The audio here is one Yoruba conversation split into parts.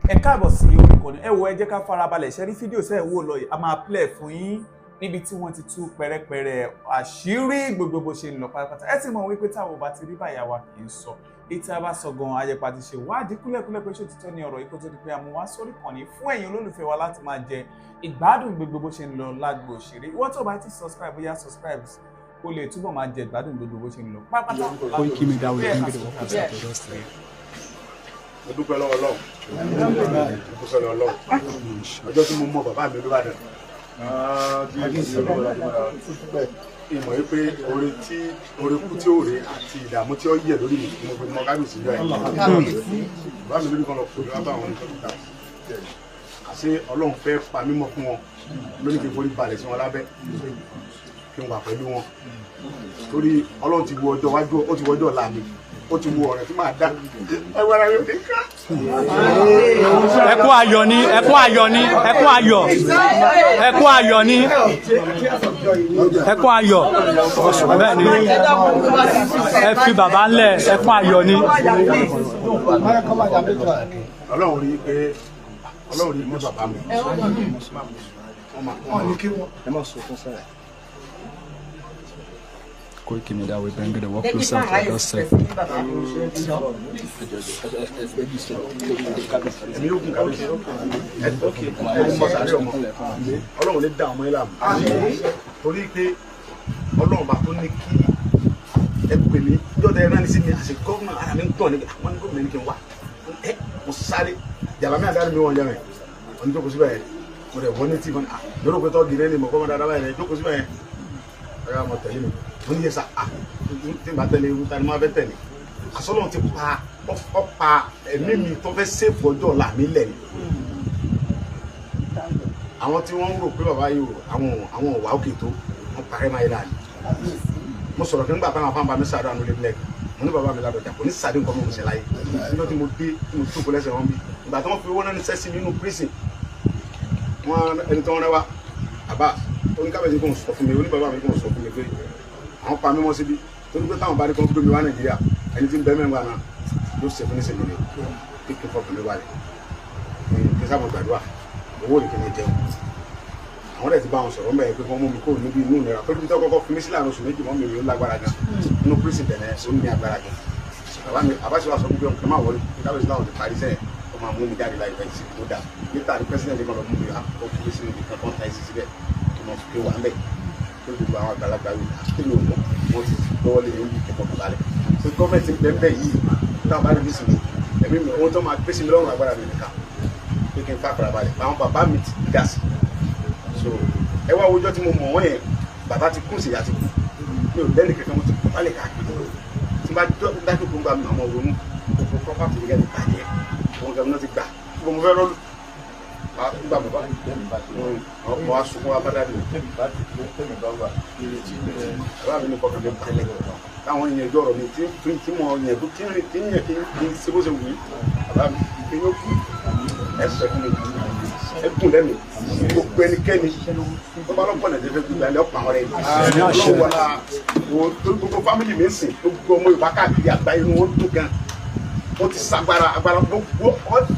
ẹ káàbọ̀ sí orí ìkànnì ẹ wo ẹ jẹ́ ká farabalẹ̀ ṣe rí fídíò sẹ́ẹ̀ wò lọ yìí a máa play fún yín níbi tí wọ́n ti tú pẹ̀rẹ̀pẹ̀rẹ̀ àṣírí gbogbo bó ṣe ń lọ pátápátá ẹ ti mọ̀ wípé táwọn bá ti rí báyà wa kì í sọ ètò àbá sọ gan ayẹpa ti ṣe wádìí kúlẹ̀kúlẹ̀ pé ṣòtítọ́ ni ọ̀rọ̀ yìí kó tó di pé a mú wá sórí ìkànnì fún ẹ̀yin olólùfẹ́ wa láti máa jẹ ìgbádùn gbogbo bó ṣe ń lọ lágbo òṣèré ìwọ tó bá ti subscribe bóyá subscribe kó lè túbọ̀ máa jẹ ìgbádùn gbogbo bó ṣe ń lọ pátápátá. Koiki Media will bring the work of Saturday. Mo dúpẹ́ lọ́wọ́ Ọlọ́run. Mo dúpẹ́ lọ́wọ́ Ọlọ́run. Ọjọ́ tí mo mọ bàbá mi ló bá dẹ̀. Ìmọ̀ yìí pé orí kú tí ó rè àti ìdààmú tí ó yẹ lórí mi mo fi mọ kábíyèsí yọ ẹ̀. Bàbá mi lórí kan lọ kó ní wá bá àwọn oníkọ̀tà. Àṣé Ọlọ́run fẹ́ pa mímọ́ fún wọn lórí kí n forí balẹ̀ sí wọn lábẹ́ kí n wà pẹ̀lú wọn. Torí Ọlọ́run ti wo ọjọ́ wájú ó ti wo ọjọ́ ọ̀la mi. Ó ti wo ọ̀rẹ́ tí máa dá ẹwà rẹ̀ ní ká. Ẹkún ayọ̀ ni, ẹkún ayọ̀ ni, ẹkún ayọ̀, ẹkún ayọ̀ ni, ẹkún ayọ̀. Bẹ́ẹ̀ ni ẹ fi bàbá ńlẹ̀ ẹkún ayọ̀ ni. Ọlọ́run rí pé bàbá mi. Koiki Media will bring the work closer to yourself. Ọlọ́run lè dá ọmọ ilé àmì torí pé Ọlọ́run bá tó ní kí ẹ pè mí jọ́dọ̀ ẹ ránni sí mi àṣẹ gọ́ọ̀nà ara mi ń tọ̀ ní àwọn ní gómìnà ní kí n wá mo sáré jàlámì àdáni mi wọ̀n jẹ́ mẹ́ wọ́n ní jókòó síbẹ̀ yẹn mo rẹ̀ wọ́n ní tí lọ́rọ̀ pé tọ́ gírẹ́ ni mo kọ́ mọ́ dáadáa báyìí jókòó síbẹ̀ yẹn ọ̀rẹ́ àmọ́ tẹ̀lé mi mo ní yẹ sá tí màá tẹ̀lé ewu tani máa fẹ́ tẹ̀lé àsọlọ́run ti pa ọ̀pá ẹ̀mí mi tó fẹ́ sèfù ọjọ́ ọ̀la mi lẹ̀ ni àwọn tí wọ́n ń rò pé bàbá yìí àwọn ọ̀wà òkè tó wọ́n parẹ́ máa yẹ láàyè mo sọ̀rọ̀ kí nígbà táwọn afáǹbá mi sàdó àánú lébílẹ̀ mo ní bàbá mi ládọjà kò ní sàdé nǹkan mọ̀ ṣe láyé níjọ́ tí mo dé tí mo tó kó lẹ́sẹ̀ wọn bí ìgbà tí wọ́n fi owó náà ní sẹ́sì nínú prison wọn ẹni tí wọ́n rẹwà àbá oníkàbẹ̀sí kò ń sọ fún mi oníbàbá mi kò ń sọ fún mi pé àwọn pa mímọ́ síbi torí pé táwọn bá ní kó gbé mi wá Nàìjíríà ẹni tí ń bẹ mẹ́wàá náà yóò ṣe fún ní sèmi ní kíkì fọ́ pẹ̀lú wáyé kí sábà gbàdúrà owó nìkan ní jẹun àwọn dẹ̀ ti bá wọn sọ̀rọ̀ mẹ́rin pé wọ́n mú mi kó níbi inú ìnira pé bí tó kọ́kọ́ fi mí sílẹ̀ àrùn oṣù méjì mọ́ mi ò lágbára gan inú prison bẹ̀rẹ̀ ó ní agbára gan bàbá mi àbáṣe wa sọ pé ọkàn máa wọlé káwé síláwọ̀ ti parí sẹ́yìn ó máa mú mi jáde láìpẹ́ sí tó dà níta ní pẹ́sidẹ̀ntì kan lọ mú mi ó fi sí ibi kan kọ́ńtà ìsì síbẹ̀ tó mọ̀ fi wà ń bẹ̀ tó gbogbo àwọn àgbàlagbà yìí àkílò wọn ti lọ́wọ́ lé ní ìkẹ́kọ̀ọ́ balẹ̀ pé gọ́ọ̀mẹ̀ntì bẹ́ẹ̀ yìí táwọn bá rí bí sinmi ẹ̀mí mi ohun tó máa gbé sí mi lọ́rùn agbára mi nìkan pé kí n fà fara balẹ̀ àwọn bàbá mi ti dá sí so ẹ wá wọjọ́ tí mo mọ̀ wọ́n yẹn bàbá ti kún sí ìyá ti kú mi ò lẹ́nu kẹ̀kẹ́ mo ti kọ́ balẹ̀ káàkiri tí bá dájú kó ń gba àwọn ronú gbogbo property gẹ́gẹ́ bí bàjẹ́ àwọn gẹ́gẹ́ náà ti gbà gbogbo mo fẹ́ rọ́ọ̀lù gbà bàbá ọkọ̀ asùnkún abádàdì bàbá mi ní kọ́kọ́ mi balẹ̀ táwọn èèyàn ìjọ ọ̀rọ̀ mi tí mo yẹn tó kí n yẹ kí n ṣe bó ṣe wù mí bàbá mi kí n yóò kú ẹsẹ̀ fún mi ẹkùn lẹ́nu gbogbo ẹnikẹ́ni tó bá lọ́pọ̀ nàìjíríà fẹ́ gbogbo ẹni ọ̀pọ̀ àwọn rẹ̀ ọlọ́wọ́ wọlá gbogbo fámìlì mi ń sìn gbogbo ọmọ Yorùbá káàkiri àgbáyé ni wọ́n dùn gan wọ́n ti sagbara agbára gbogbo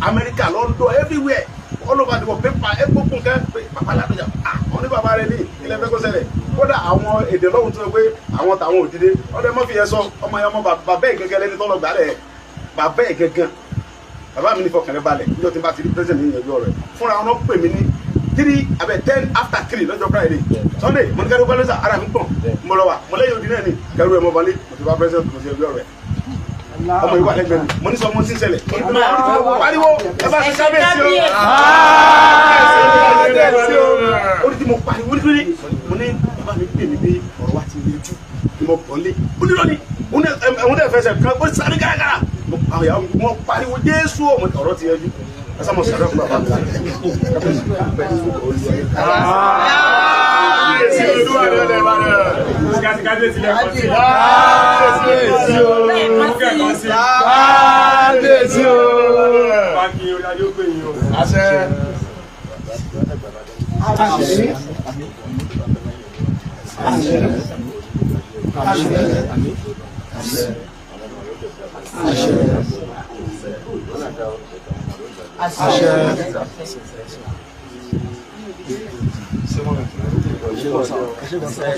Amẹ́ríkà London everywhere all over the world pépà ẹ gbogbo nǹkan pé bàbá ládọjà àwọn ní bàbá rẹ ní ilẹ̀ fẹ́ kó ṣẹlẹ̀ kódà àwọn èdè lọ́hùn tó pé àwọn tàwọn òdìdé ọdẹ mọ́fì yẹn sọ ọmọ yẹn ọmọ bàbá ẹ̀ gẹ́gẹ́ lẹ́ni tọ́lọ̀ gbálẹ̀ bàbá ẹ̀ gẹ́gẹ́ bàbá mi ní fọkànlẹ̀ balẹ̀ níjọ́ tí n bá ti rí president ní ìyẹ̀jú ọ̀rẹ́ fúnra wọn pè mí ní 10 after 3 lọ́jọ́ Friday Sunday mo ní kẹ́rù gbọ́lẹ́sà ara mi pọ̀ mo lọ wà mo lẹ́yìn òdì náà ní kẹ́rù ẹ̀ mọ́ balẹ̀ mo ti bá president mo ti ẹ̀jú ọ̀rẹ́ ọmọ ìwà lẹ́gbẹ̀ẹ́ mi mo ní sọ mo ti ń ṣẹlẹ̀ pariwo ẹ bá ṣe kábíyèsí o ó ní tí mo pariwo nítorí mo ní bàbá mi pè mí pé ọ̀rọ̀ wa ti rí ojú ni mo pọ̀ lé ó ní lọ́ni àwọn tẹ̀ fẹsẹ̀ kan ó sáré kárakára àwọn ìyàwó wọn pariwo Jésù ọ̀rọ̀ ti yẹjú ẹsẹ̀ mo sàrẹ́ fún bàbá mi láti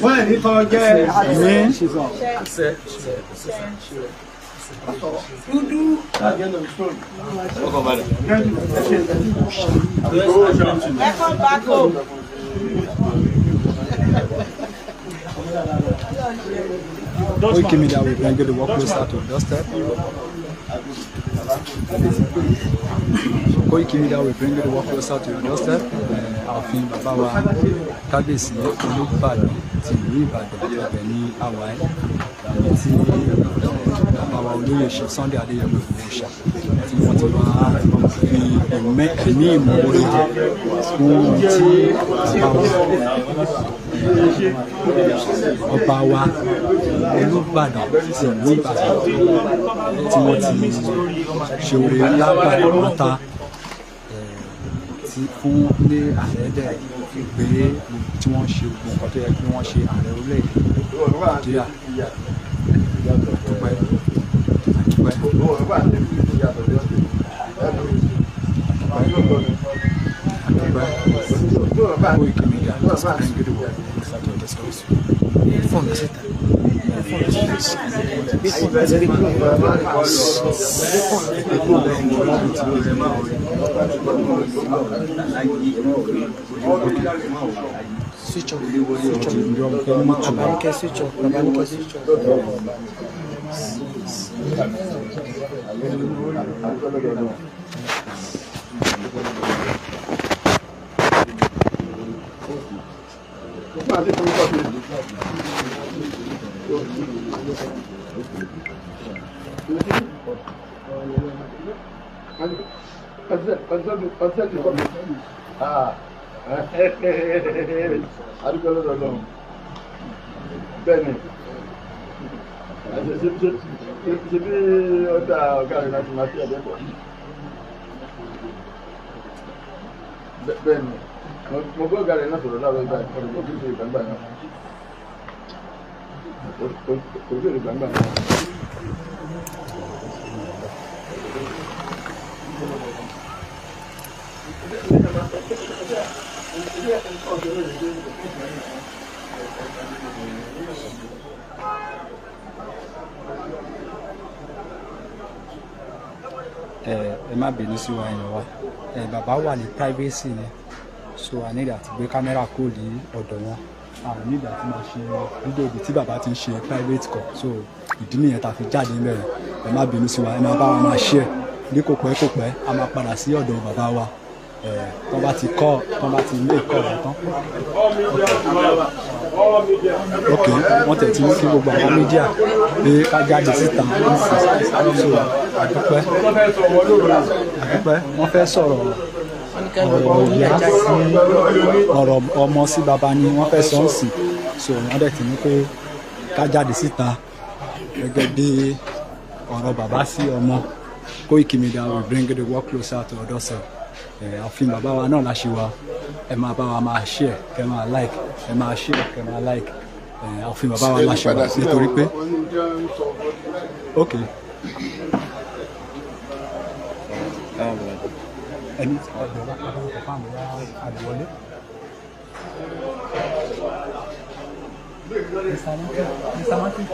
wọ́n ẹ̀ ní tọ́ jẹ́ àmì. Koiki Media will bring the work closer to your doorstep. Koiki Media will bring the work closer to your doorstep. Ààfin bàbá wa kábíyèsí Olúbàdàn ti ìlú Ìbàdàn ibẹ̀ ní àwáì tí bàbá wa olóyè ṣe Sunday Adéyẹmọ Ìgbòho tí wọ́n ti máa fi ẹ̀mí ìmoore fún tí ọba wa Olúbàdàn ti ìlú Ìbàdàn tí wọ́n ti ṣe oore lágbàdo pátá fún ní ààrẹ dẹ̀ pé tí wọ́n ṣe gbogbo nǹkan tó yẹ kí wọ́n ṣe ààrẹ orílẹ̀-èdè Nàìjíríà àdúpẹ́ Koiki Media is bringing the world closer to your doorstep. Switch off. Bẹ́ẹ̀ni, ṣe bí ọ̀tá ọ̀gá rẹ̀ láti máa fi ẹ̀dẹ́pọ̀. Bẹ́ẹ̀ni, mo gbọ́ ọ̀gá rẹ̀ náà sọ̀rọ̀ láàárọ̀ ìgbà ìkọlù tó kìí ṣe ìgbàgbà náà. Kò sí ìgbàgbà náà. Ẹ má bínú sí wa ẹ̀yàn wa bàbá wà ní privacy ni so a nígbà tí gbé kámẹ́rà kò ní ọ̀dọ̀ wọn a nígbà tí máa ṣe fídíò ibi tí bàbá ti ń ṣe private call so ìdí nìyẹn tá a fi jáde ń bẹ̀rẹ̀ ẹ má bínú sí wa ẹ má bá wa máa share ní kò pẹ́ a máa padà sí ọ̀dọ̀ bàbá wa tó bá ti ilé ìkọ́ rẹ̀ tán ok wọ́n tẹ̀ tí kí gbogbo àwọn mídíà pé ká jáde síta so àdúpẹ́ wọ́n fẹ́ sọ̀rọ̀ ọ̀rọ̀ ìyá sí ọ̀rọ̀ ọmọ sí baba ni wọ́n fẹ́ sọ ń sìn so wọ́n dẹ̀ ti ní pé ká jáde síta gẹ́gẹ́ bí ọ̀rọ̀ bàbá sí ọmọ Koiki Media will bring the work closer to your doorstep. Ààfin bàbá wa náà la ṣe wa ẹ máa bá wa máa share kẹ máa like ẹ máa share kẹ máa like ààfin bàbá wa la ṣe wa nítorí pé ok ẹni ọ̀dọ̀ wa kọ́kọ́ àmì àdìwọlé. Mr. Martin.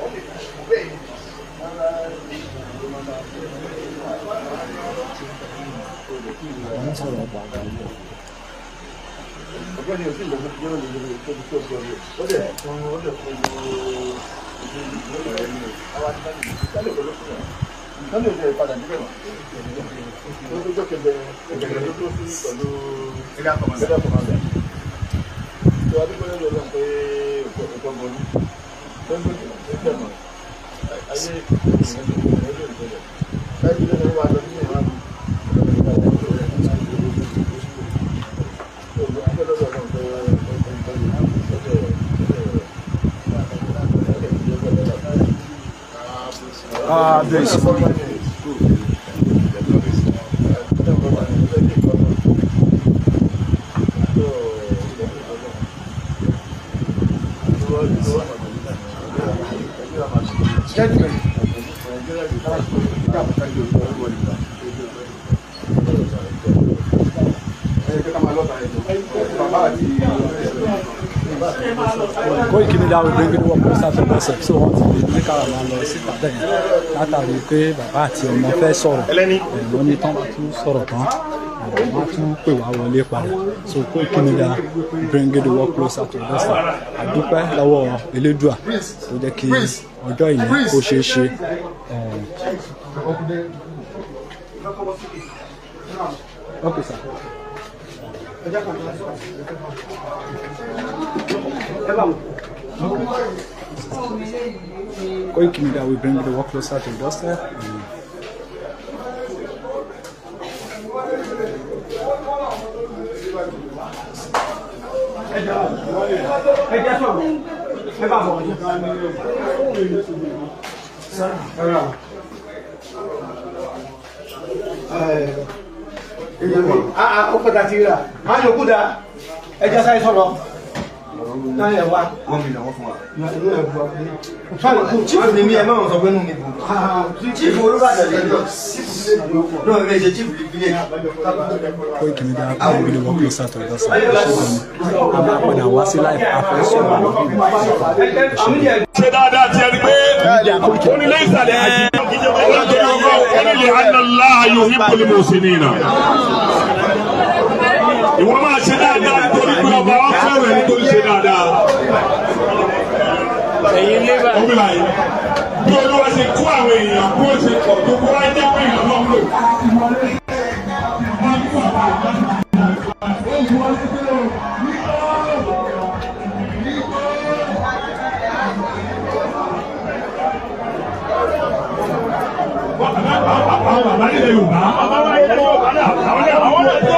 Ọgbẹ́ni òsì ìgbàgbọ́ ti jẹ́rọ lórí ìtọ́jú tó gbọ́ rẹ̀. Ó dẹ̀ fún ìtọ́lẹ̀ ìjẹ́ ìpadà níbẹ̀ wà. Ó tó jọ́ kẹgbẹ̀rẹ̀ ló tó sí pẹ̀lú ẹgbẹ́ àkọ́mọ́dé. Tó adúgbòrò lọ́dọ̀ pé ọ̀pọ̀ gbọ́nú. Lọ́dún ìjẹ́ mọ̀. Ayé ìrìnlẹ̀ wà lọ sí ìwádìí. Bẹ́ẹ̀ Koiki Media will bring it work closer to themselves so wọ́n ti lè ní kára máa lọ síta bẹ́ẹ̀ látàrí pé bàbá àti ọmọ fẹ́ sọ̀rọ̀ wọ́n ní tán bá tún sọ̀rọ̀ tán wọ́n á tún pè wá wọlé padà so Koiki Media bring it work closer to themselves àdúpẹ́ lọ́wọ́ Elédùà tó jẹ́ kí ọjọ́ ìní kó ṣeé ṣe. Okay, sir. Koiki Media will bring the work closer to doorstep. Ó fẹ́ kàtí rà máa yóò kúdà ẹjẹ́ sáyé sọ́rọ̀ náà yẹ̀ wá wọ́n mi lọ́wọ́ fún wa. Chief ni mi ẹ̀ máa sọ pé nù mi bù. Chief Olúbàdàn lè lọ. Náà rẹ̀ ṣe chief lè Koiki Media will bring the work closer to doorstep. A máa padà wá sí live àfẹ́sọ̀rọ̀. ṣe dáadáa ti ẹni pé onílé ìsàlẹ̀ ọlọ́dún ọgọ́ onílé anàlá yuhibbul muhsinina. Ìwọ máa ṣe dáadáa nítorí pé ọba wa fẹ́ràn ẹni tó ń ṣe dáadáa. Obìnrin yìí bí Olúwa ṣe kó àwọn èèyàn kó ṣe pọ̀ tó kó wá jẹ́ pé ìlú náà lò. Àwọn bàbá nílẹ̀ Yorùbá àwọn náà tó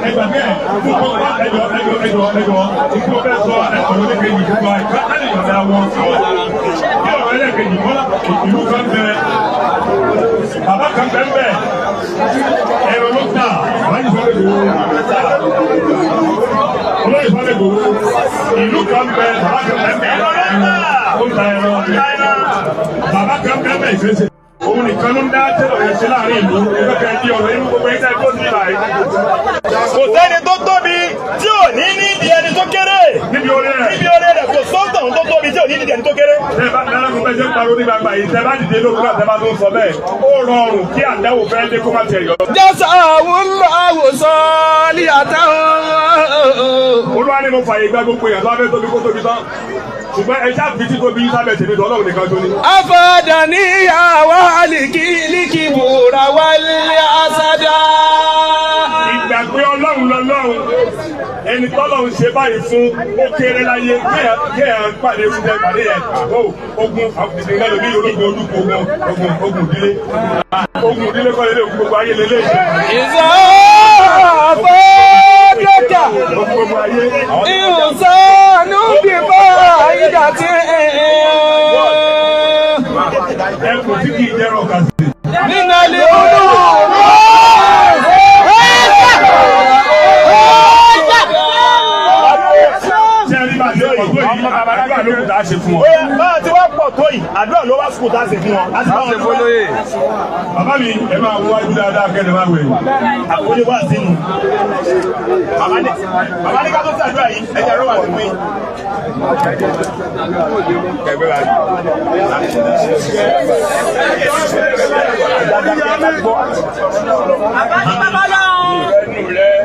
ẹgbàgbé fún ẹjọ́ ìgbó fẹ́ sọ ẹ̀sọ́ oníkejì gbogbo àìká láti ìjọba wọn kí ọ̀rọ̀ ẹlẹ́kejì wọ́n ìlú kan bẹ bàbá kan bẹ ń bẹ ẹ̀rọ ló ta àwájú fẹ́ lè olóyè fẹ́ lè gbòó ìlú kan bẹ bàbá kan bẹ ń bẹ ó ta ẹ̀rọ bàbá kan bẹ ń bẹ ìfẹsẹ̀. Òun nìkan ló ń dá tẹ́lọ̀ yẹn sí láàrin ìlú ìgbẹ́kẹ̀ di ọ̀rọ̀ inú gbogbo ẹ̀ṣẹ́ tó sí ìlà yìí. Kò sẹ́ni tó tóbi tí ò ní nídìí ẹni tó kéré. Níbi orí rẹ̀ kò sọ́tàn tó tóbi tí ò ní nídìí ẹni tó kéré. Tẹ́ bá dáná kó fẹ́ ṣe ń parọ́ ní gbàgbà yìí tẹ́ bá dìde lókun náà tẹ́ bá tó ń sọ bẹ́ẹ̀. Ó rọrùn kí àdáwò fẹ́ dé kó má tiẹ̀ yọ. Jọ́sà Allahu salihatan. Olúwa ni mo fààyè gbá gbogbo èèyàn tó wá fẹ́ tóbi kó tóbi tán. Ṣùgbọ́n ẹ ṣáà fi tí tóbi sábẹ̀ tèmi tó Ọlọ́run nìkan tó ní. Afadaniya wa alikiliki wura wali asada. Ìgbàgbé Ọlọ́run lọ́lọ́run ẹni tọ́lọ́run ṣe báyìí fún ó kéré láyé kéèyàn pàdé fún ẹ pàdé yẹn ogun ìdílé lómi ológun olúkọ ogun ìdílé kọ́ lélẹ̀ gbogbo ayé lélẹ̀. Ìsọ̀fọ́dọ́kà ìsọ̀nù bíbá ìdàtí ẹkùn tí kì í jẹ́rọ̀ kà sí. nínú ilé olú. Àdúrà ló kù tá a ṣe fún wọn. Báà tí wọ́n pọ̀ tó yìí, àdúrà ló wá sùkùn tá a ṣe fún wọn. Láti bá wọn lóye. Bàbá mi, ẹ máa wọ wájú dáadáa kẹ́lẹ́ máa wẹ̀. Àkóyè wà sínú. Bàbá ní ká tó ṣàdúrà yìí, ẹ̀jẹ̀ rẹ̀ wà sínú yìí. Kẹ̀gbẹ́ wa rí. Ẹnu rẹ̀.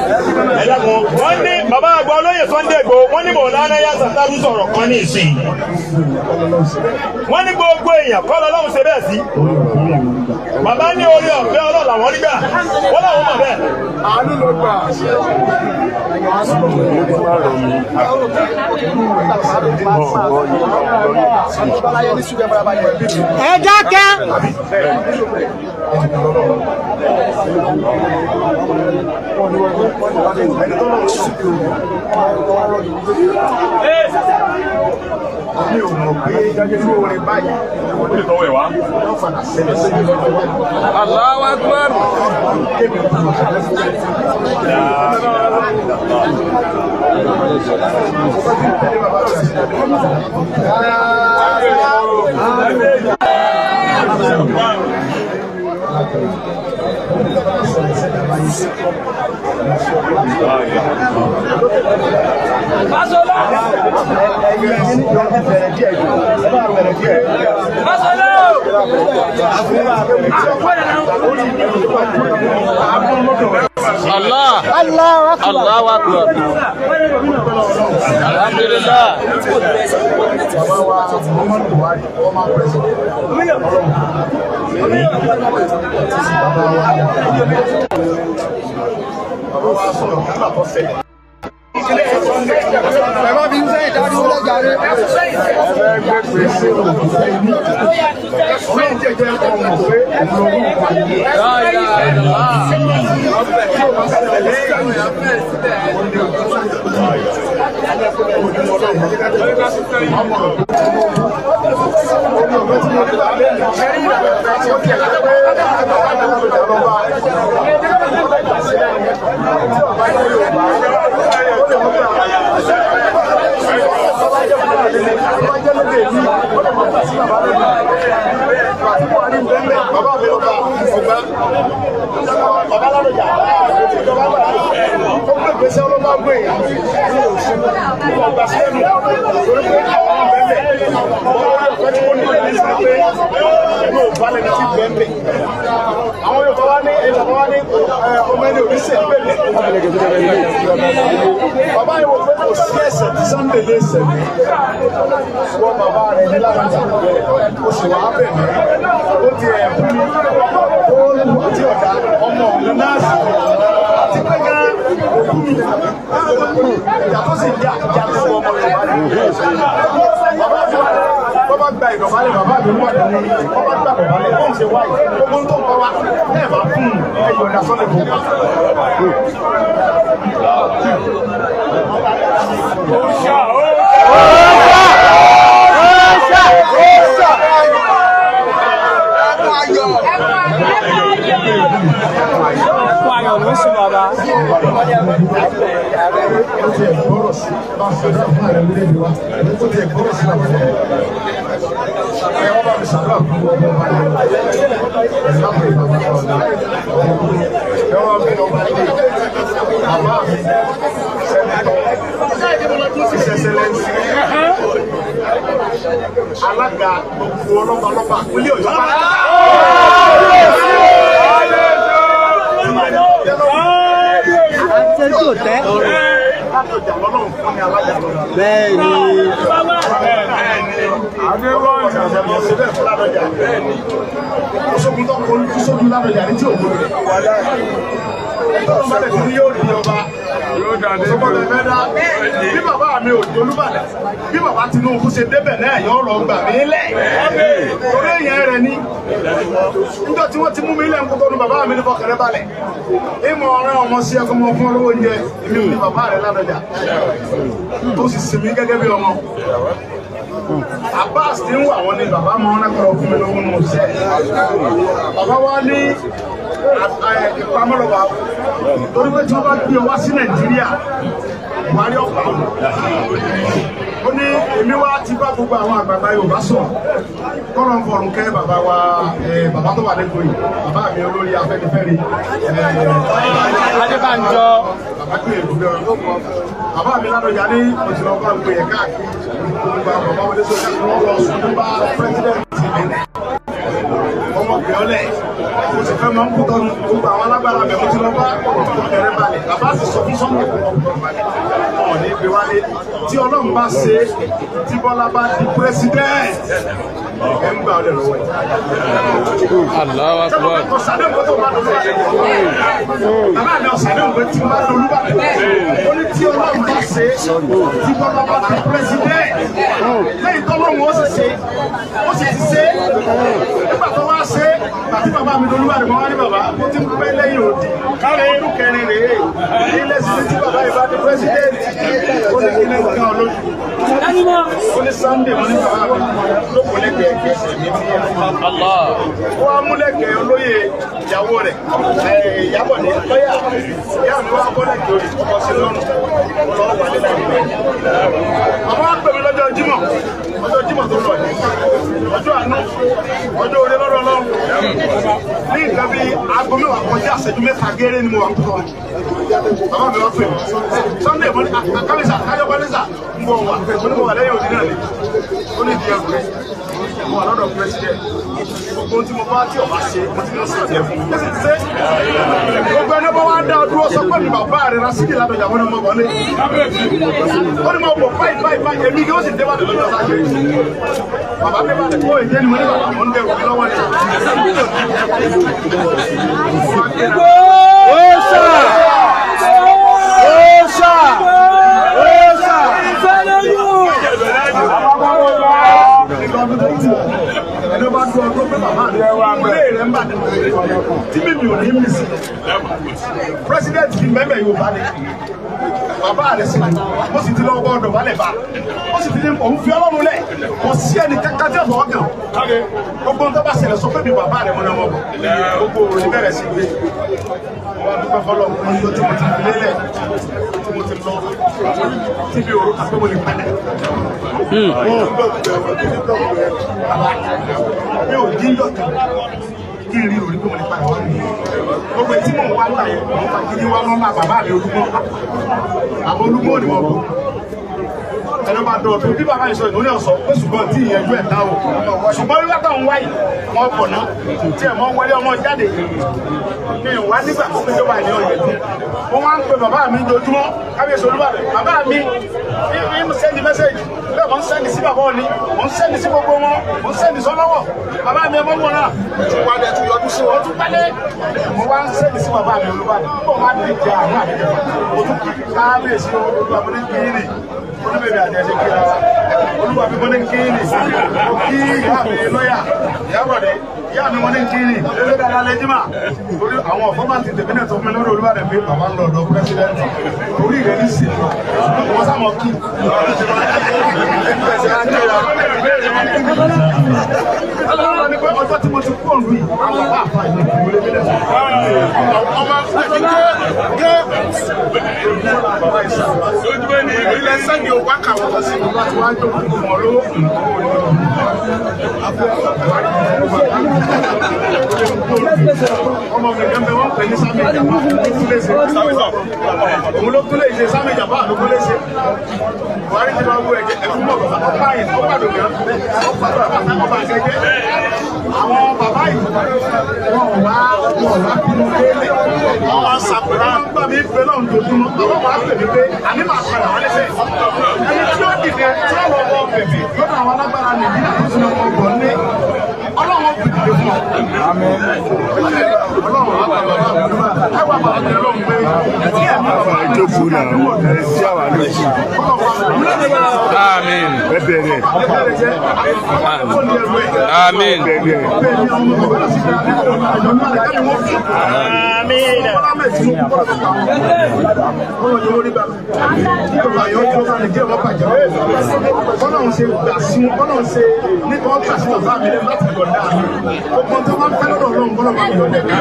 Wọ́n ní bàbá àgbà olóyè Sunday Igboho wọ́n ní Mọ̀lánà Yá Sàtàrú sọ̀rọ̀ kan ní ìsìn. Wọ́n ní gbogbo èèyàn kọ́ lọ́lọ́run ṣe bẹ́ẹ̀ sí. Bàbá ní orí ọ̀fẹ́ Ọlọ́run làwọn nígbà wọ́n làwọn mọ̀ bẹ́ẹ̀. Àánú ló gbà. Ẹ dákẹ́. ẹnìkan lọ́wọ́ ẹni tó lọ́wọ́ sí kí o mi ò mọ̀ pé irú orin báyìí wọ́n fàdà sẹ́lẹ̀ sí lọ́jọ́ wájú. Allahu Akbar. Allahu Akbar. Alhamdulillah. Bàbá wa Muhammadu Buhari ọmọ pẹ̀sìdẹ̀ bàbá wa sọ̀rọ̀ nígbà tó fẹ́. Bàbá mi ń sẹ́yìn dájú ó lọ́jà rẹ̀. Ẹgbẹ́ gbèsè òkùnfẹ́ ní ọlọ́run jẹjẹ ọmọ pé ìlọ́wọ́ bàbá mi ló bá ọgbà bàbá láròjà ìjọba gbà ó gbé gbèsè ọlọ́ba gbé ọgbà sẹ́nu torí pé àwọn bẹ́ẹ̀ ọ̀fẹ́ tí wọ́n ní lè ní pé inú òbálẹ̀ ní ti bẹ́ẹ̀ àwọn Yorùbá wá ní ìjọba wá ní ọmọ ẹni oníṣẹ́ bẹ́ẹ̀ bàbá yìí wò pé kò sí ẹsẹ̀ tí Sunday lè sẹ̀ wọ́n bàbá rẹ̀ ní láròjà ó sì wá bẹ̀ mí ó ti ẹ̀ fún mi ó lù àti ọ̀dà ọmọ ọ̀nà náà sì àti pé ká òkú mi ìyàtọ̀ sì yá ìyàtọ̀ ọmọ Yorùbá bàbá gba ìdọ̀bálẹ̀ bàbá mi wà ní bàbá gba ìdọ̀bálẹ̀ ó ń ṣe wáyé gbogbo tó ń kọ́ wa ẹ̀ bá fún ẹ̀yọ̀ ìdá sọ́lẹ̀ fún wa. Alága gbogbo ọlọ́pàá àpilẹ̀ Ọ̀yọ́ bẹ́ẹ̀ni ọ̀ṣọ́gun tó kọ́ ṣọ́gun lárọ̀jà ní tí òkú rẹ̀ ẹ̀tọ́ bá lẹ̀ tí yóò di ọba ṣọ́gbọ́n fẹ́ dá bí bàbá mi ò di Olúbàdàn bí bàbá Tinubu ṣe débẹ̀ náà yọ ọ̀rọ̀ gbà mí lẹ̀ torí èèyàn rẹ̀ ní níjọ́ tí wọ́n ti mú mi lẹ̀ ń kókó ní bàbá mi ní fọkànlẹ́ balẹ̀ ìmọ̀ ọ̀rẹ́ ọmọ sí ẹkọ́ mọ́ fún olówó oúnjẹ èmi ní bàbá rẹ̀ lárọ̀jà tó sì sinmi gẹ́gẹ́ bí ọmọ Abbas ti ń wà wọ́n ní bàbá mọ́ ọ́nàkọ̀rọ̀ fún mi lówó nù sẹ́ bàbá wa ní ìpamọ́lọ́wà torí pé tí wọ́n bá gbé wá sí Nàìjíríà Buhari ọ̀pá ó ní èmi wá ti bá gbogbo àwọn àgbàgbà Yorùbá sọ̀rọ̀ kọ́lọ̀ ń fọ̀rùn kẹ́ bàbá wa bàbá tó wà lẹ́kọ̀ọ́ yìí bàbá mi olórí Afẹ́nifẹ́re Adébánjọ bàbá tó yẹ gbogbo bàbá mi Ládọjà ní òṣèlú ọkọ̀ gbé yẹ káàkiri gbogbo àwọn bàbá wọlé sójà tí wọ́n lọ sùn bá pírẹsidẹ́ntì ọmọ bíọ́lẹ̀ mo sì fẹ́ máa ń kú tọ́nu gbogbo àwọn alágbára bẹ̀ mo ti lọ bá ọ̀kẹ́rẹ́ balẹ̀ bàbá sì sọ fún sọ́mọ̀ ọ̀hún ní ibi wálé tí Ọlọ́run bá ṣe tí Bọ́lá bá di pírẹsidẹ́ntì ẹ̀ ń gbà ọ́ lẹ̀ lọ́wọ́ ẹ̀. Allahu Akbar. ọ̀sàdé nǹkan tó bá lọ́wọ́ bàbá mi ọ̀sàdé nǹkan tí bá lọ́wọ́ bá ó ní tí Ọlọ́run bá ṣe tí Bọ́lá bá di pírẹsidẹ́ntì lẹ́yìn tọ́lọ́run ó sì ṣe nígbà tó wá ṣe àti bàbá mi tó lúwàdì mọ́ wá ní bàbá mo ti ń pẹ́ lẹ́yìn òdì káwọn ọdún kẹrin rèé ilé sí tí bàbá ìbá di pẹ́sidẹ́ntì ó ní kí ní kan lójú ó ní Sunday mo ní bàbá mi ló kò lẹ́gbẹ̀ẹ́ gbèsè mi ní ó wá múlẹ̀kẹ̀ olóyè ìyàwó rẹ̀ ìyàbọ̀ ní lọ́yà ìyá mi wá bọ́lẹ̀kẹ̀ orí ọkọ̀ sí lọ́rùn lọ́wọ́ wà nílẹ̀ àwọn àpẹẹrẹ lọ́jọ́ Jímọ̀ tó lọ ọjọ́ àánú ọjọ́ orí lọ́dọ̀ Ọlọ́run ní nǹkan bí aago mẹ́wàá kọjá àṣẹjú mẹ́ta gẹ́rẹ́ ni mo wà kọ́ bàbá mi wá pè mí Sunday mo ní àkàlẹ́sà kájọ́ kọ́lẹ́sà ń bọ̀ wà mo ní mo wà lẹ́yìn òdì náà ni ó ní ìdí ẹ̀kọ́ rẹ̀ mo wà lọ́dọ̀ president gbogbo tí mo bá tí ọba ṣe mo ti lọ sí ìjẹ fún mi ṣe gbogbo ẹni bá wá dá ọdún ọsọ pé mi bàbá rẹ Rasidi Ládọjà mo ní mo wọlé ó ní mo bọ̀ báyìí èmi kí ó sì dé bá tó lọ́jọ́ sáájú bàbá mi bá tó èdè ni mo ní bàbá mo ń bẹ̀rù mi lọ́wọ́ ni. ẹni bá dún ọdún pé bàbá mi ilé rẹ̀ ń bà ní tí mímì ò ní mí sí president kì í mẹ́mẹ́ Yorùbá ni bàbá rẹ̀ sí mo sì ti lọ ọgbọ́n ọdọ̀ balẹ̀ bá ó sì ti ní òun fi Ọlọ́run lẹ̀ kò sí ẹni kankan tí ọ̀dọ̀ ọ̀gàn gbogbo nǹkan bá ṣẹlẹ̀ sọ pé mi bàbá rẹ̀ mo ní ọmọ bọ̀ gbogbo òní bẹ̀rẹ̀ sí gbé wọn dúpẹ́ fọlọ́ ọjọ́ tí mo ti fi lélẹ̀ tí mo ti lọ tí mi ò rò kàpé mo lè padà mi ò dín yọ̀tọ̀ kí n rí orí pé mo lè padà wọ́n ní gbogbo tí mò ń wá gbà yẹn mo fà gidi wá lọ́nà bàbá mi Olúmọ àbọ̀ Olúmọ ni mo bọ̀ ẹni bá dọ̀ tó bí bàbá yìí sọ ìdúró náà sọ pé ṣùgbọ́n tí ìyẹn ju ẹ̀ dá o ṣùgbọ́n nígbà tó ń wáyé wọn pọ̀ ná tí ẹ̀ mọ́ wọlé ọmọ jáde ní ìwà nígbà tó péjọ bá ìyẹn ọ̀yẹ́ dùn mo máa ń pe bàbá mi dojúmọ́ kábíyèsí Olúbàdàn bàbá mi ń sẹ́ndì mẹ́sẹ̀jì bẹ́ẹ̀ mo ń sẹ́ndì sí bàbá òní mo ń sẹ́ndì sí gbogbo wọn mo ń sẹ́ndì sọ́lọ́wọ́ bàbá mi ẹmọ wọn náà ìwádìí ẹtù yọdún sí wọn tún pálẹ̀ mo wá ń sẹ́ndì sí bàbá mi Olúbàdàn bó má dìde jẹ àwọn àdìjẹ mo tún kábíyèsí Olúbàdàn ní kiri olúbẹ̀rẹ̀ àjẹsẹ̀ kíra wa olúwa mi mo ní kiri kí ìyá mi lọ́yà ìyábọ̀dé ìyá mi mo ní kiri lórí dáadáa lẹ́jìmá torí àwọn ọ̀fọ́ máa ti tẹ̀mí náà tó fún mi lórí Olúbàdàn pé bàbá ń lọ ọ̀dọ̀ pírẹsidẹ́ntì torí rẹ̀ ní sí wọ́n sá mọ̀ kí ọjọ́ tí mo ti kú òun rí àwọn bàbá àfa ìlú ìwúlé mi lẹ́sẹ̀ ọmọ àti gẹ́ bàbá ìsàlùwà ilẹ̀ sẹ́ni ò wákà wọ́n lọ sí ìlú àti wájú mọ̀ lówó ọmọ mi gẹ́gẹ́ wọ́n pè ní Sámi Ìjàmbá òun ló tún lè ṣe Sámi Ìjàmbá ló kó lè ṣe Buhari ti máa wú ẹ̀jẹ̀ ẹ̀fún mọ̀ bàbá ọ̀pá yìí ó pàdé gan ọ̀pá ọba gẹ́gẹ́ àwọn bàbá yìí wọ́n wá bínú délé wọ́n wá sàkúrà gbà mí pé náà ń dojúmọ́ àwọn wà á pè mí pé àní màá padà wálé sẹ́yìn ẹni tí ó dìde tí ó wọ bèbè lọ́dọ̀ àwọn alágbára Nàìjíríà tó ti lọ́wọ́ bọ̀ ní ọlọ́wọ́ pèdè fún ọ. ọlọ́wọ́ bàbá ẹ wà bàbá mi lọ́wọ́ pé tí ẹ̀ máa bàbá mi jókòó náà ẹ̀ sí àwa lójú. Àmín. ẹ bẹ̀rẹ̀. Àmín. Bọ́lọ́run ṣe gbà sí wọn, bọ́lọ́run ṣe nípa wọn gbà sí bàbá mi lẹ́nu láti yọ̀ǹda mi. Gbogbo tó máa ń fẹ́ lọ́dọ̀ Ọlọ́run bọ́lọ́run máa ń yọ̀ǹda mi.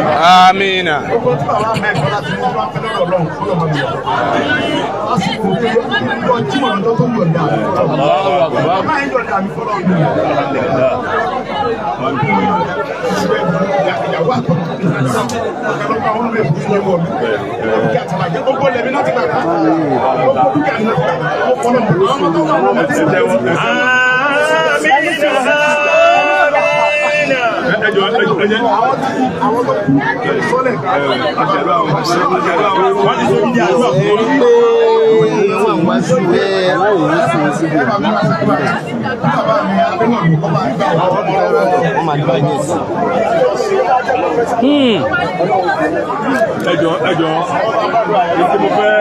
Àmín. Gbogbo tí bàbá mi ẹ̀kọ́ láti wọ́n máa ń fẹ́ lọ́dọ̀ Ọlọ́run bọ́lọ́run máa ń yọ̀ǹda mi. Lásìkò ìjọ Jímọ̀ lọ́dọ́ tó yọ̀ǹda mi. Bàbá yẹn yọ̀ǹda mi fọ́lọ́ mi. Ìyàwó àtọ́kùn ọ̀kẹ́lọ́pàá wọn lè fún ilé wọ̀lú. Gbogbo lẹ́mí náà ti gbàgbá. Gbogbo dúkìá ni náà ti gbàgbá. Ó fọ́nà mọ̀ lọ́wọ́ tó wà lọ́wọ́ tí ó tẹ́wọ́. Àwọn tó kú sọ́lẹ̀ wọ́n ti sọ bí àdúrà fún ẹjọ́ ètò mo fẹ́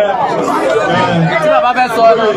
Tí bàbá fẹ́ sọ ọ́ náà.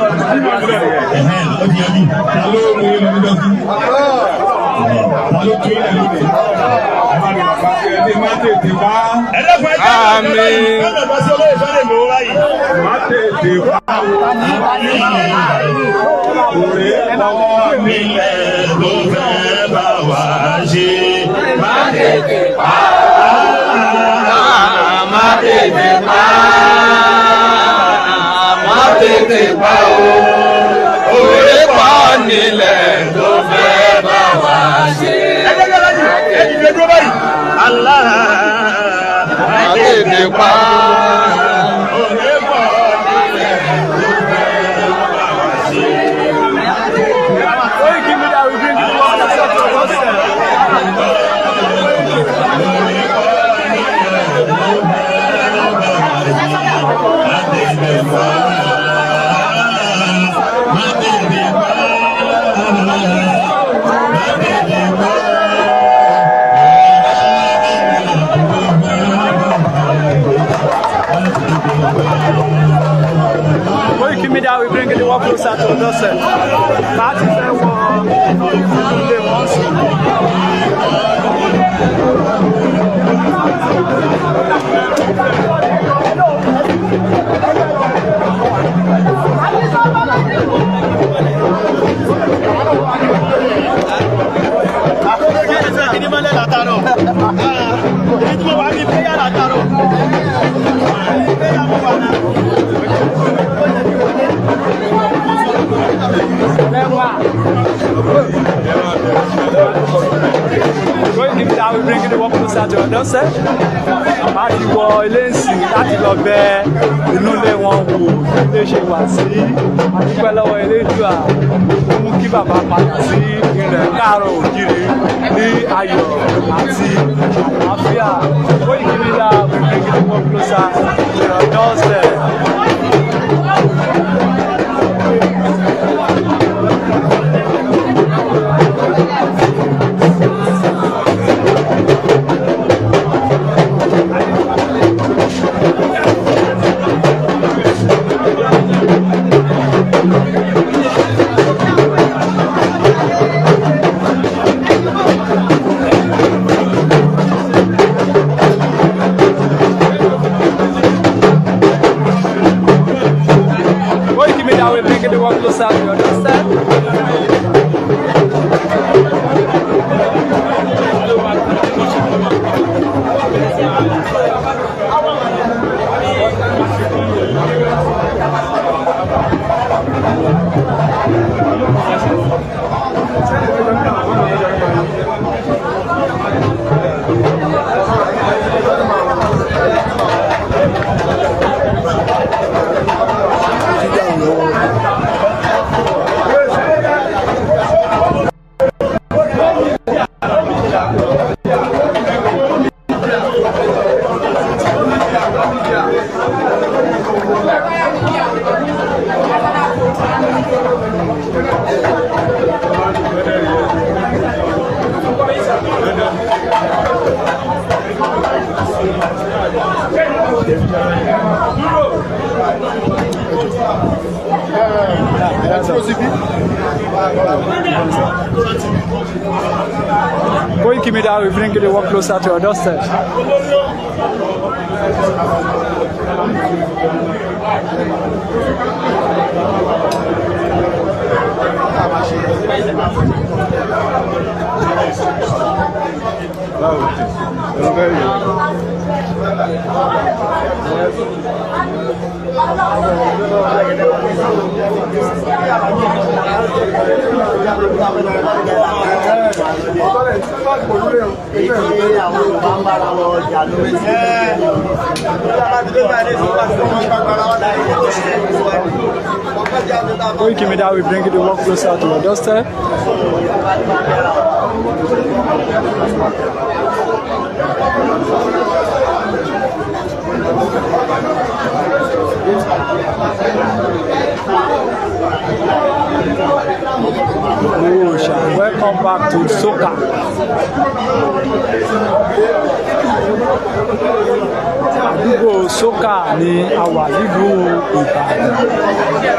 We bring the work closer to yourself. Party fair we bring the work closer to yourself. Àti wọ ilé ìsìn láti lọ bẹ inú ilé wọn wò ilé ṣe wà sí àdúpẹ́ lọ́wọ́ Elédùà ó mú kí bàbá padà sí ilẹ̀ Káàárọ̀ Oòjíire ní ayọ̀ àti àlàáfíà. Koiki Media we bring the work closer to your doorstep. Closer to your doorstep. Koiki Media will bring the work closer to your doorstep. Koiki Media will bring the work closer to your doorstep. Welcome back to Soka. Àdúgbò Soka ni a wà nílùú Ìbàdàn.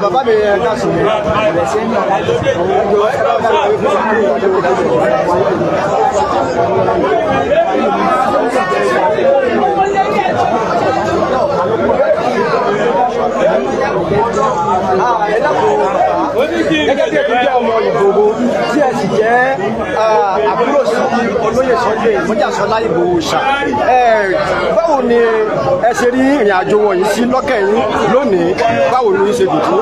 Bàbá mi ká sùn. Gẹ́gẹ́ bí ètò jẹ́ ọmọ Ìgbòho tí ẹ sì jẹ́ àbúrò sí olóyè Sunday Ìmọ̀jáṣọlá Ìgbòho ṣá. Báwo ni ẹ ṣe rí ìrìn àjò wọ̀nyí sí lọ́kàn yín lónìí? Báwo ni ṣe dùn tó?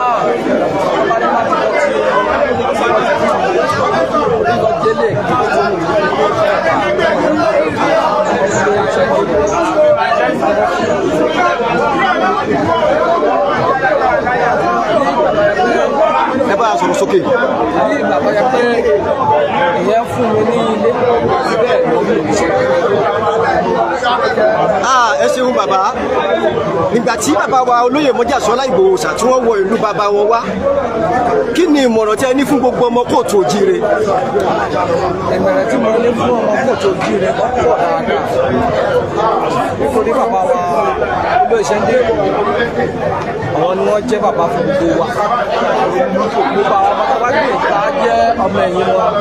Ẹ bá a sọ̀rọ̀ sókè. Ní ìgbà tó yẹ pé ìyẹn fún mi ní ilé bẹ́ẹ̀ ló ń ṣe. Ẹ ṣeun bàbá. Nígbà tí bàbá wa olóyè Mọ́jàsọ́lá Ìgbòho ṣá tí wọ́n wọ ìlú bàbá wọn wá, kí ni ìmọ̀ràn tí ẹ ní fún gbogbo ọmọ kóòtù òjíire? Ìmọ̀ràn tí mo ní fún ọmọ kóòtù òjíire kọ́kọ́ dáadáa. Nítorí bàbá wa olóyè Sunday àwọn ni wọ́n jẹ́ bàbá fún gbogbo wa. Gbogbo àwọn ọmọ tó bá gbé ìta jẹ́ ọmọ ẹ̀yìn wọn.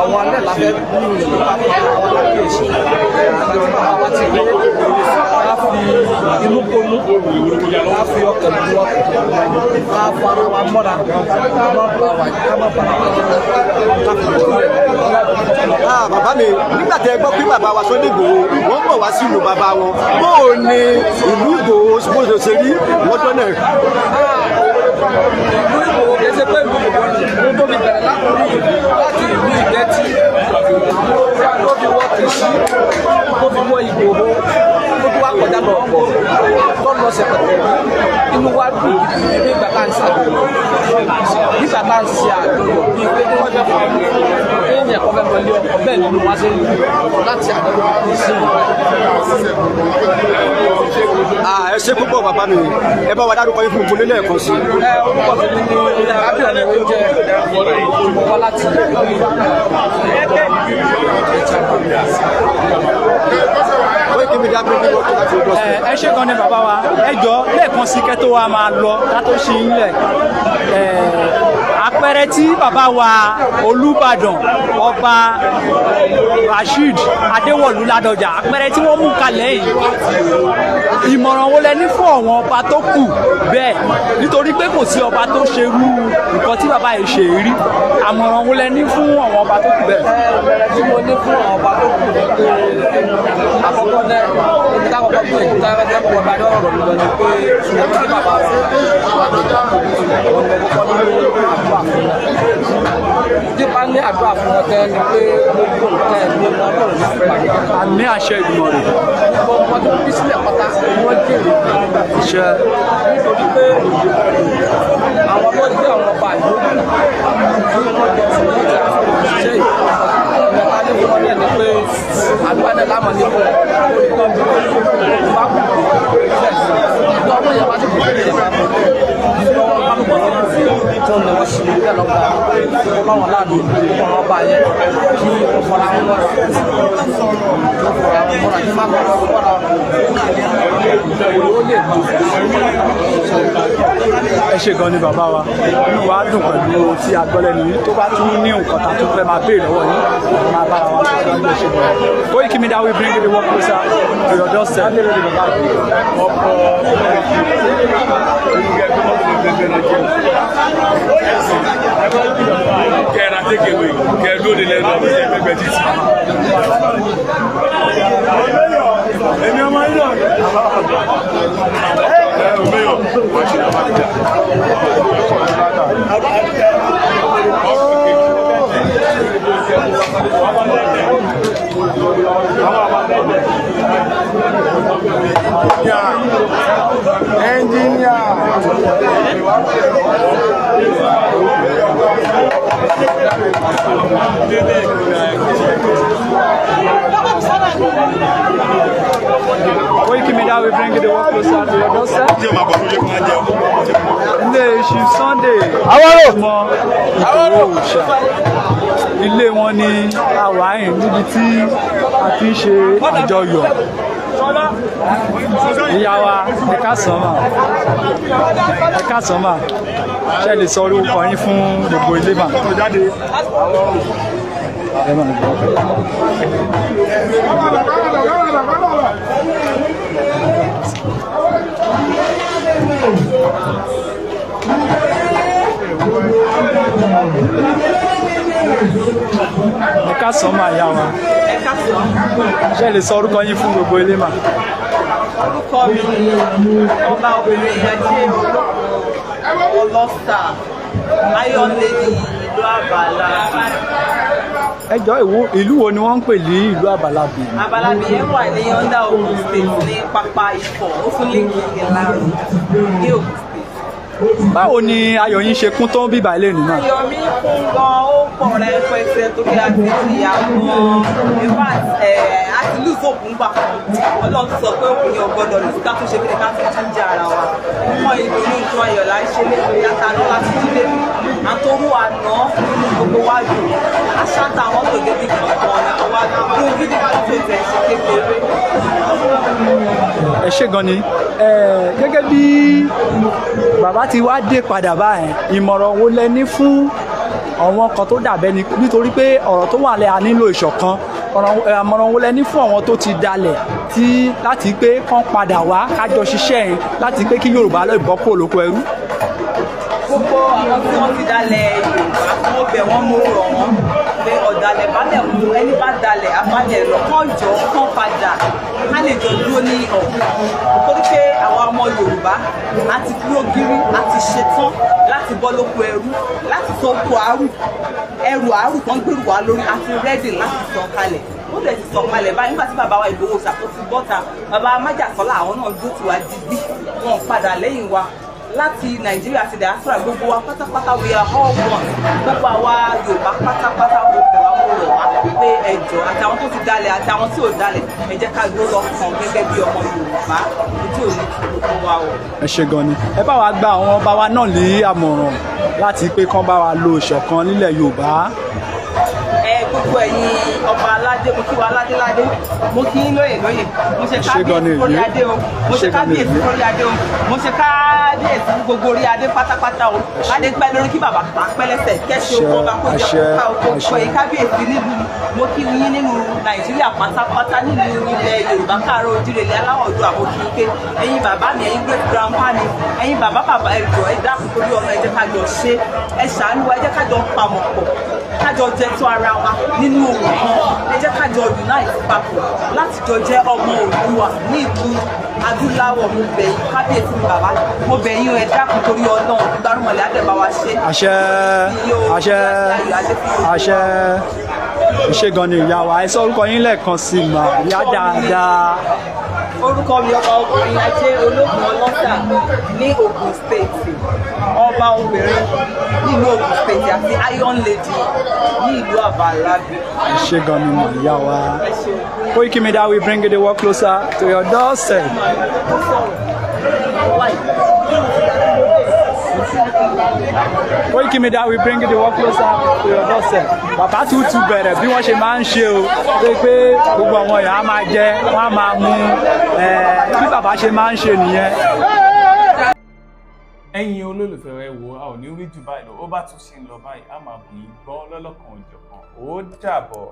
Àwọn alẹ́ làbẹ́ ní ìlú bàbá àwọn akéèṣì. Àti bàbá wa ti gbé ká fi inú konú, ká fi ọkàn bu ọkàn, ká fara wa mọ́ra, ká má bà wá ká má bà wá ká fi ìdílé. Bàbá mi, nígbà tí ẹ gbọ́ pé bàbá wa Sunday Ìgbòho wọ́n bọ̀ wá sí ìlú bàbá wọn, bóò ni ìlú Ìgbòho bóòdò ṣe rí lọ́jọ́ náà? Ìlú Ìgbòho kìí ṣe pé ìlú Ìgbòho ló tóbi bẹ̀rẹ̀ láti ìlú Ìgbẹ́tì tó fi wọ́ Kìṣí tó fi wọ́ Ìgbòho tó fi wá kọjá lọ ọ̀pọ̀ tó lọ Ṣẹ̀pẹ̀tẹ̀ inú wa dùn gidigidi bí ìgbà tá à ń ṣàjọyọ̀ nígbà tá à ń ṣe àjọyọ̀ bíi pé kí wọ́n fẹ́ fún mi èèyàn kọ́ fẹ́ lọlé ọkọ̀ bẹ́ẹ̀ nínú wa ṣe ń lù láti àjọyọ̀ sí ẹ ṣe púpọ̀ bàbá mi, ẹ bá wa dárúkọ yín fún mi nílé ẹ̀kan sí. Orúkọ mi ní arábìnrin mi jẹ́ ọmọ láti ẹ ṣe gan ni bàbá wa, ẹ jọ lẹ́ẹ̀kan sí kẹ́ tó wa máa lọ ká tó ṣe ń lẹ̀. Àpẹẹrẹ tí bàbá wa Olúbàdàn ọba Rasheed Adéwọ̀lú Ládọjà, àpẹẹrẹ tí wọ́n mú kalẹ̀ yìí, ìmọ̀ràn wo lẹ ní fún àwọn ọba tó kù bẹ́ẹ̀, nítorí pé kò sí ọba tó ṣerú nǹkan tí bàbá yìí ṣe rí, àmọ̀ràn wo lẹ ní fún àwọn ọba tó kù bẹ́ẹ̀? Ìbẹ̀rẹ̀ tí mo ní fún àwọn ọba tó kù ní pé àkọ́kọ́ náà ibi táwọn ọba tó èkúta ẹgbẹ́ pọ̀ ọba ní ọ̀rọ̀ lọ ni pé ẹgbẹ́ tí bàbá wa dípá ní àdúrà fún wọn tẹ́ ni pé gbogbo nǹkan ẹ̀mí wọn lọ́rùn ní ìpàdé. Àmì àṣẹ ìgbìmọ̀ rẹ̀. Gbogbo ọmọ tó bí sílẹ̀ pátá wọ́n jèrè iṣẹ́. Nítorí pé àwọn tó jẹ́ àwọn ọba ìlú tí wọ́n jọ fún ìjà ṣiṣẹ́ yìí. Ìjọba ní fún wọn náà ni pé àdúrà náà lámọ̀ ní fún wọn. Bá kú ìtọ́jú yẹn bá ti kú ìjọba ìjọba bá kú tó ń lọ sí bẹ́ẹ̀ lọ́gbà tó bá wọn láàbì tó wọn bá yẹ kí wọ́n fọra wọn mọ́ra tó fọra wọn mọ́ra kí má fọra wọn mọ́ra ó lè bá. ẹ ṣe gan ni bàbá wa inú wa dùn pẹ̀lú tí a gbọ́ lẹ́nu yìí tó bá tún ní nǹkan tá a tún fẹ́ máa béèrè lọ́wọ́ yìí máa bára wa sọ síwájú ẹ ṣe gan. Koiki Media will bring the work closer to your doorstep. Kẹ́ra tékèwé kẹ́ lóde lẹ́nu ọ̀hún ṣe gbẹgbẹ títì. Èmi ọmọ yìí náà. Òmeyọ̀ wọ́n ṣe àwọn àgbẹ̀. Engineer. Koiki Media will bring the work closer to your doorstep. Ilé Chief Sunday ọmọ Ìgbòho Òòṣà. Ilé wọn ni àwáyìn níbi tí a ti ń ṣe àjọyọ̀. Ìyá wa ẹ káàsán mà. Ẹ káàsán mà. Ṣé ẹ lè sọ orúkọ yín fún gbogbo ilé mà? Ẹ máa gbọ́. Ẹ káàsán mà ìyá wa. Ẹ káàsán. Ṣé ẹ lè sọ orúkọ yín fún gbogbo ilé mà? Orúkọ mi ni ọba obìnrin Ajé Ọlọ́sà Iron Lady ìlú Àbàlá. Ẹ jọ̀ọ́ ìlú wo ni wọ́n ń pè ní ìlú Àbàlábì? Àbàlábì yẹn wà ní under Ogun State ní pápá Ifọ̀ ó fún líǹkì Ìlàrú ní Ogun State. Báwo ni ayọ̀ yín ṣe kún tó ń bíbà ilé nìyẹn? Ayọ̀ mi kún gan ó pọ̀ rẹpẹtẹ torí a ti ìyá gan in fact a ti lose hope ńgbà kan Ọlọ́run ti sọ pé òkùnrin ọgbọ́dọ̀ lù ká tó ṣe kí ni ká tó jíjà ara wa mọ ìdùnnú ìjọ ayọ̀ là ń ṣe lẹ́nu yàtà náà láti jí lẹ́nu àtòrú àná nínú gbogbo wájú aṣáta àwọn tó débi kankan ní ọwọ́ àdúgbò gidi kan tó tẹ̀ ṣe kékeré. Ẹ ṣé gan ni gẹ́gẹ́ bí bàbá ti wá dé padà báyìí ìmọ̀ràn wo lẹ ní fún àwọn kan tó dàbẹ́ ni nítorí pé ọ̀rọ̀ tó wà lẹ́ a nílò ìṣọ̀kan àmọ̀ràn wo lẹ ní fún àwọn tó ti dalẹ̀ tí láti pé kán padà wá kájọ ṣiṣẹ́ yẹn láti pé kí Yorùbá lè bọ́ kúrò lóko ẹrú. Gbogbo àwọn tí wọ́n ti dalẹ̀ Yorùbá mo bẹ̀ wọ́n mo rọ̀ wọ́n pé ọ̀dàlẹ̀ balẹ̀ mú ẹni bá dalẹ̀ abalẹ̀ lọ kán jọ kán padà ká lè jọ dúró ní ọ̀gbìn torí pé àwọn ọmọ Yorùbá a ti dúró gírí a ti ṣetán láti bọ́ lóko ẹrú láti sọ oko ẹrù àárù kan gbèrú wa lórí a ti rẹ́dì láti sọ kalẹ̀ ó dẹ̀ ti sọ kalẹ̀ báyìí nígbà tí bàbá wa Ìgbòho ṣàkóso bọ́ta bàbá Májàsọ́lá àwọn náà dúró tiwa digbí wọn padà lẹ́yìn wa láti Nàìjíríà àti diaspora gbogbo wa pátápátá we are all one gbogbo àwa Yorùbá pátápátá mo bẹ̀ wá mo rọ̀ wá pé ẹjọ́ àtàwọn tó ti dalẹ̀ àtàwọn tí ò dalẹ̀ ẹ jẹ́ ká dúró lọ́kàn gẹ́gẹ́ bí ọmọ Yorùbá tí ò ní kí gbogbo wa o. Ẹ ṣé gan ni ẹ bá wa gba àwọn ọba wa náà ní àmọ̀ràn láti pé kán bá wa lo ìṣọ̀kan nílẹ̀ Yorùbá. Gbogbo ẹ̀yin ọba aládé mo kí wa aládéládé mo kí yín lóyè lóyè mo ṣe kábíyèsí lórí adé o mo ṣe kábíyèsí lórí adé o mo ṣe kábíyèsí gbogbo orí adé pátápátá o adé pẹ́ lórí kí bàbá pẹ́ lẹ́sẹ̀ kẹ́sì oko ọba kó jẹ ká oko pọ̀ yín kábíyèsí nílùú mo kí yín nínú Nàìjíríà pátápátá nínú ilẹ̀ Yorùbá káàárọ̀ oòjíire ilẹ̀ aláwọ̀ ọdún àbókí ike ẹ̀yin bàbá mi ẹ̀yin great grandpa mi ẹ̀yin bàbá ẹ̀jọ̀ ẹ dákun torí ọ̀nà ẹ jẹ́ ká jọ ṣe ẹ ṣàánú ẹ jẹ́ ká jọ pamọ́ pọ̀ ká jọ jẹ tó ara wa nínú òun kan ẹ jẹ́ ká jọ unite papọ̀ láti jọ jẹ́ ọmọ Oòduà ní ìlú adúláwọ̀ mo bẹ̀ yín kábíyèsí mi bàbá mo bẹ̀ yín ẹ dákun torí Ọlọ́run gbárùmọ̀lẹ́ àdẹ̀bá wa ṣe. Àṣẹ àṣẹ àṣẹ ìṣe gan ni ìyá wa ẹ sọ orúkọ yín lẹ́ẹ̀kan sí i mà ìyá dáadáa. Orúkọ mi ọba obìnrin Ajé Ológun Ọlọ́sà ní Ogun State ọba obìnrin nílùú Ogun State àti Iron Lady ní ìlú Àbàlábì. Ẹ ṣé gan ni mà ìyá wa. Koiki Media will bring the work closer to your doorstep. Koiki Media will bring the work closer to your doorstep. Bàbá tútù bẹ̀rẹ̀ bí wọ́n ṣe máa ń ṣe o pé gbogbo àwọn èèyàn á máa jẹ wọ́n á máa mu bí bàbá ṣe máa ń ṣe nìyẹn. ẹ̀yin olólùfẹ́ ẹ wò a ò ní rí jù báyìí lọ ó bá tún ṣe ń lọ báyìí a máa bù yín gbọ́ lọ́lọ́kan òjọ̀kan ó dàbọ̀.